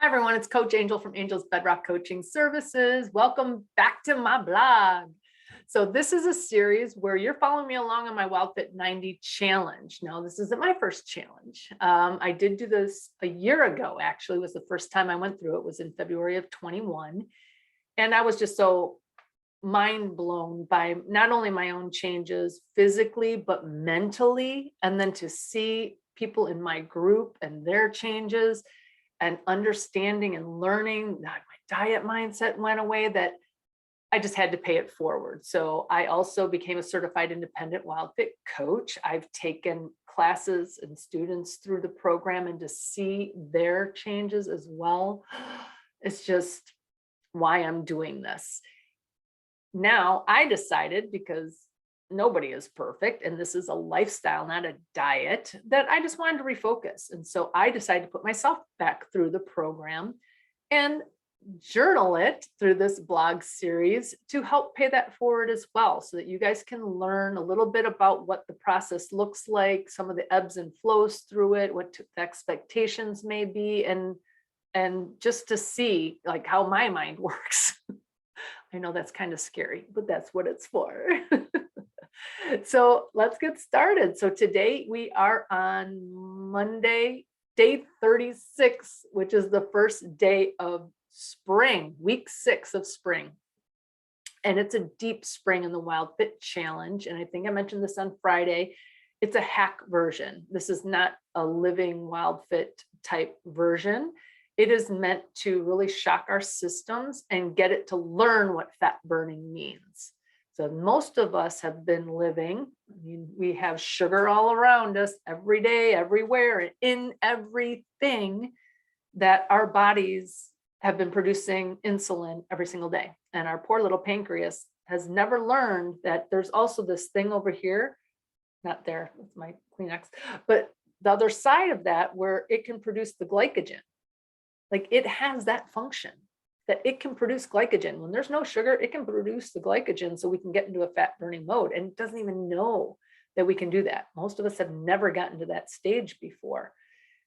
Hi everyone, it's Coach Angel from Angel's Bedrock Coaching Services. Welcome back to my blog. So this is a series where you're following me along on my Wildfit 90 challenge. Now, this isn't my first challenge. I did do this a year ago, actually, was the first time I went through it, was in February of 21. And I was just so mind blown by not only my own changes physically, but mentally, and then to see people in my group and their changes and understanding and learning that my diet mindset went away, that I just had to pay it forward. So I also became a certified independent Wildfit coach. I've taken classes and students through the program and to see their changes as well. It's just why I'm doing this. Now I decided, because nobody is perfect and this is a lifestyle, not a diet, that I just wanted to refocus. And so I decided to put myself back through the program and journal it through this blog series to help pay that forward as well, so that you guys can learn a little bit about what the process looks like, some of the ebbs and flows through it, what the expectations may be, and just to see like how my mind works. I know that's kind of scary, but that's what it's for. So let's get started. So today we are on Monday, day 36, which is the first day of spring, week 6 of spring. And it's a deep spring in the Wildfit challenge. And I think I mentioned this on Friday. It's a hack version. This is not a living Wildfit type version. It is meant to really shock our systems and get it to learn what fat burning means. So most of us have been living, we have sugar all around us every day, everywhere, in everything, that our bodies have been producing insulin every single day. And our poor little pancreas has never learned that there's also this thing over here, not there, that's my Kleenex, but the other side of that where it can produce the glycogen. Like it has that function, that it can produce glycogen. When there's no sugar, it can produce the glycogen so we can get into a fat burning mode, and it doesn't even know that we can do that. Most of us have never gotten to that stage before.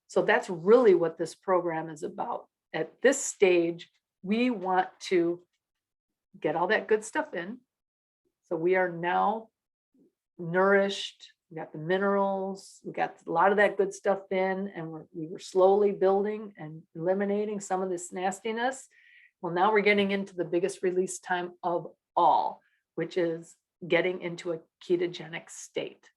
So that's really what this program is about. At this stage, we want to get all that good stuff in. So we are now nourished. We got the minerals, we got a lot of that good stuff in, and we were slowly building and eliminating some of this nastiness. Well, now we're getting into the biggest release time of all, which is getting into a ketogenic state.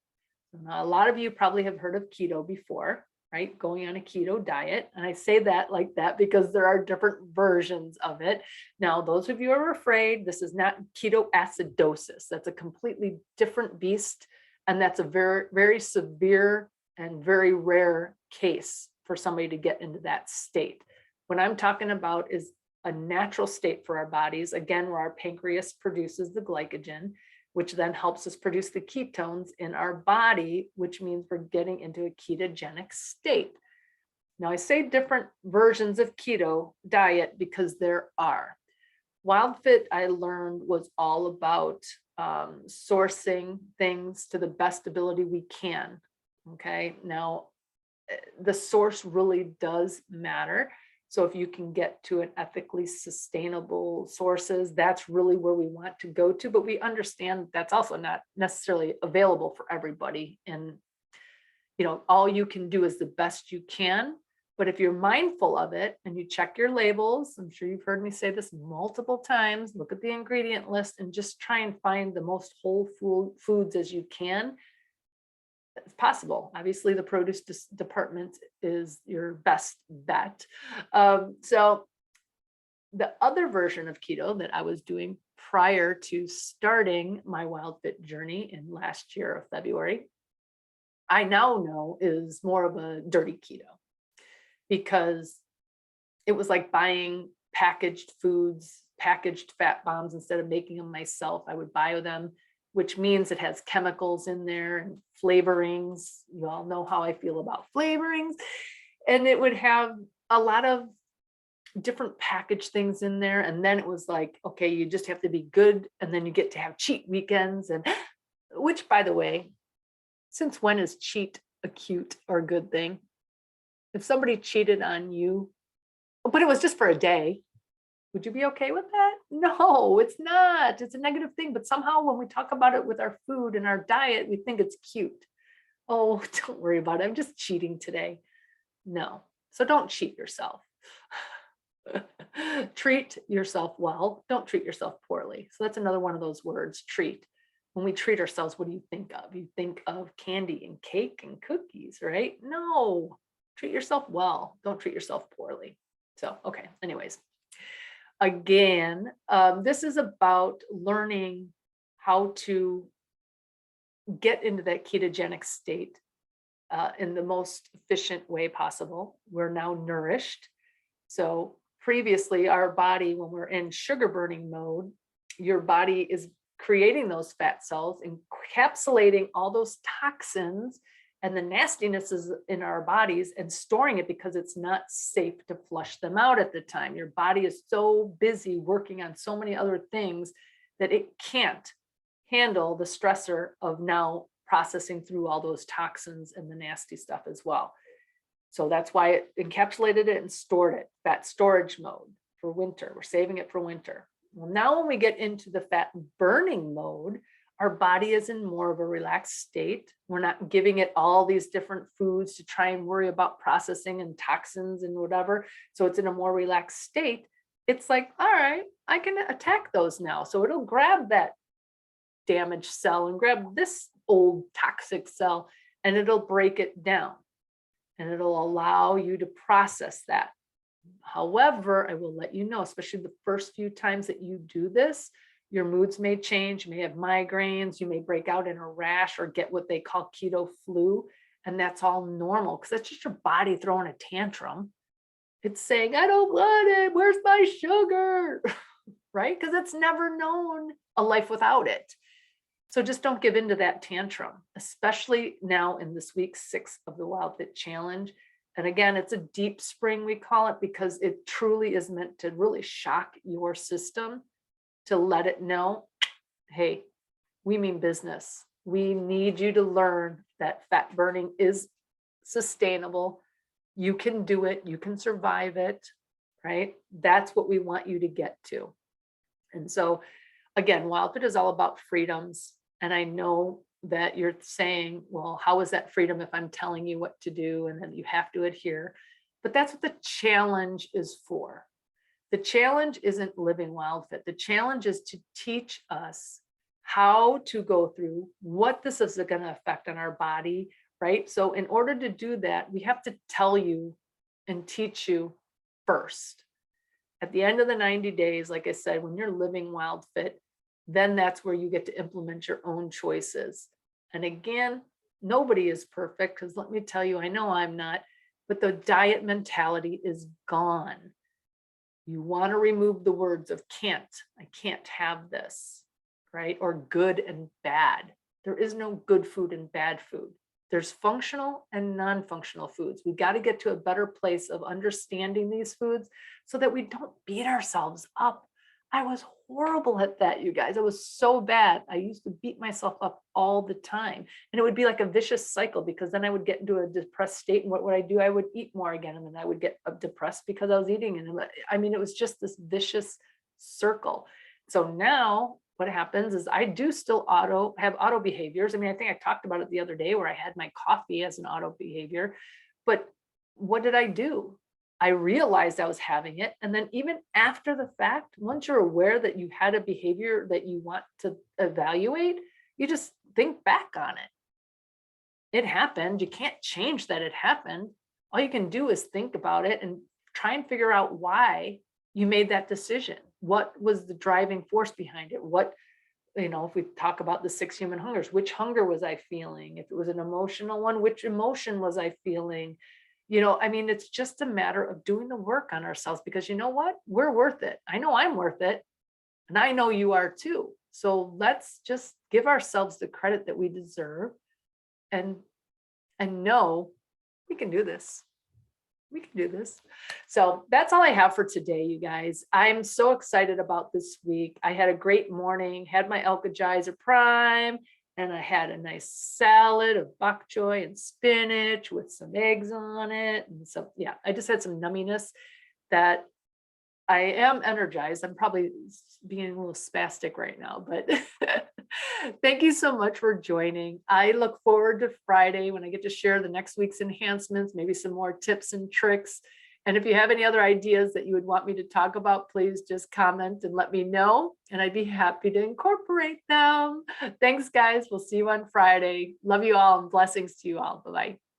Now, a lot of you probably have heard of keto before, right? Going on a keto diet. And I say that like that because there are different versions of it. Now, those of you who are afraid, this is not ketoacidosis. That's a completely different beast. And that's a very, very severe and very rare case for somebody to get into that state. What I'm talking about is a natural state for our bodies, again, where our pancreas produces the glycogen, which then helps us produce the ketones in our body, which means we're getting into a ketogenic state. Now, I say different versions of keto diet because there are. Wildfit, I learned, was all about sourcing things to the best ability we can. Okay, now the source really does matter. So if you can get to an ethically sustainable sources, that's really where we want to go to. But we understand that's also not necessarily available for everybody. And, you know, all you can do is the best you can. But if you're mindful of it and you check your labels, I'm sure you've heard me say this multiple times, look at the ingredient list and just try and find the most whole foods as you can. It's possible. Obviously, the produce department is your best bet. So the other version of keto that I was doing prior to starting my Wildfit journey in last year of February, I now know is more of a dirty keto, because it was like buying packaged foods, packaged fat bombs. Instead of making them myself, I would buy them, which means it has chemicals in there and flavorings. You all know how I feel about flavorings. And it would have a lot of different packaged things in there. And then it was like, okay, you just have to be good. And then you get to have cheat weekends. And which, by the way, since when is cheat a cute or good thing? If somebody cheated on you, but it was just for a day. Would you be okay with that? No, it's not. It's a negative thing. But somehow when we talk about it with our food and our diet, we think it's cute. Oh, don't worry about it. I'm just cheating today. No. So don't cheat yourself. Treat yourself well. Don't treat yourself poorly. So that's another one of those words, treat. When we treat ourselves, what do you think of? You think of candy and cake and cookies, right? No, treat yourself well. Don't treat yourself poorly. So, okay, anyways. Again, this is about learning how to get into that ketogenic state in the most efficient way possible. We're now nourished. So previously, our body, when we're in sugar burning mode, your body is creating those fat cells, encapsulating all those toxins and the nastiness is in our bodies and storing it because it's not safe to flush them out at the time. Your body is so busy working on so many other things that it can't handle the stressor of now processing through all those toxins and the nasty stuff as well. So that's why it encapsulated it and stored it, fat storage mode for winter. We're saving it for winter. Well, now when we get into the fat burning mode, our body is in more of a relaxed state. We're not giving it all these different foods to try and worry about processing and toxins and whatever. So it's in a more relaxed state. It's like, all right, I can attack those now. So it'll grab that damaged cell and grab this old toxic cell and it'll break it down and it'll allow you to process that. However, I will let you know, especially the first few times that you do this, your moods may change. You may have migraines. You may break out in a rash or get what they call keto flu. And that's all normal because that's just your body throwing a tantrum. It's saying, I don't want it. Where's my sugar? Right? Because it's never known a life without it. So just don't give in to that tantrum, especially now in this week 6 of the Wildfit Challenge. And again, it's a deep spring, we call it, because it truly is meant to really shock your system to let it know, hey, we mean business. We need you to learn that fat burning is sustainable. You can do it. You can survive it, right? That's what we want you to get to. And so again, Wildfit is all about freedoms. And I know that you're saying, well, how is that freedom if I'm telling you what to do and then you have to adhere? But that's what the challenge is for. The challenge isn't living Wildfit. The challenge is to teach us how to go through what this is going to affect on our body, right? So in order to do that, we have to tell you and teach you first. At the end of the 90 days, like I said, when you're living Wildfit, then that's where you get to implement your own choices. And again, nobody is perfect because let me tell you, I know I'm not, but the diet mentality is gone. You want to remove the words of can't, I can't have this, right? Or good and bad. There is no good food and bad food. There's functional and non-functional foods. We got to get to a better place of understanding these foods so that we don't beat ourselves up. I was horrible at that, you guys. It was so bad. I used to beat myself up all the time. And it would be like a vicious cycle because then I would get into a depressed state. And what would I do? I would eat more again. And then I would get depressed because I was eating. And I mean, it was just this vicious circle. So now what happens is I do still have auto behaviors. I mean, I think I talked about it the other day where I had my coffee as an auto behavior. But what did I do? I realized I was having it. And then even after the fact, once you're aware that you had a behavior that you want to evaluate, you just think back on it. It happened. You can't change that it happened. All you can do is think about it and try and figure out why you made that decision. What was the driving force behind it? What, if we talk about the 6 human hungers, which hunger was I feeling? If it was an emotional one, which emotion was I feeling? I mean, it's just a matter of doing the work on ourselves because you know what? We're worth it. I know I'm worth it. And I know you are too. So let's just give ourselves the credit that we deserve and know we can do this. We can do this. So that's all I have for today, you guys. I'm so excited about this week. I had a great morning, had my Alka-Geyser Prime, and I had a nice salad of bok choy and spinach with some eggs on it. And so, yeah, I just had some numminess. that I am energized. I'm probably being a little spastic right now, but thank you so much for joining. I look forward to Friday when I get to share the next week's enhancements, maybe some more tips and tricks. And if you have any other ideas that you would want me to talk about, please just comment and let me know, and I'd be happy to incorporate them. Thanks, guys. We'll see you on Friday. Love you all and blessings to you all. Bye-bye.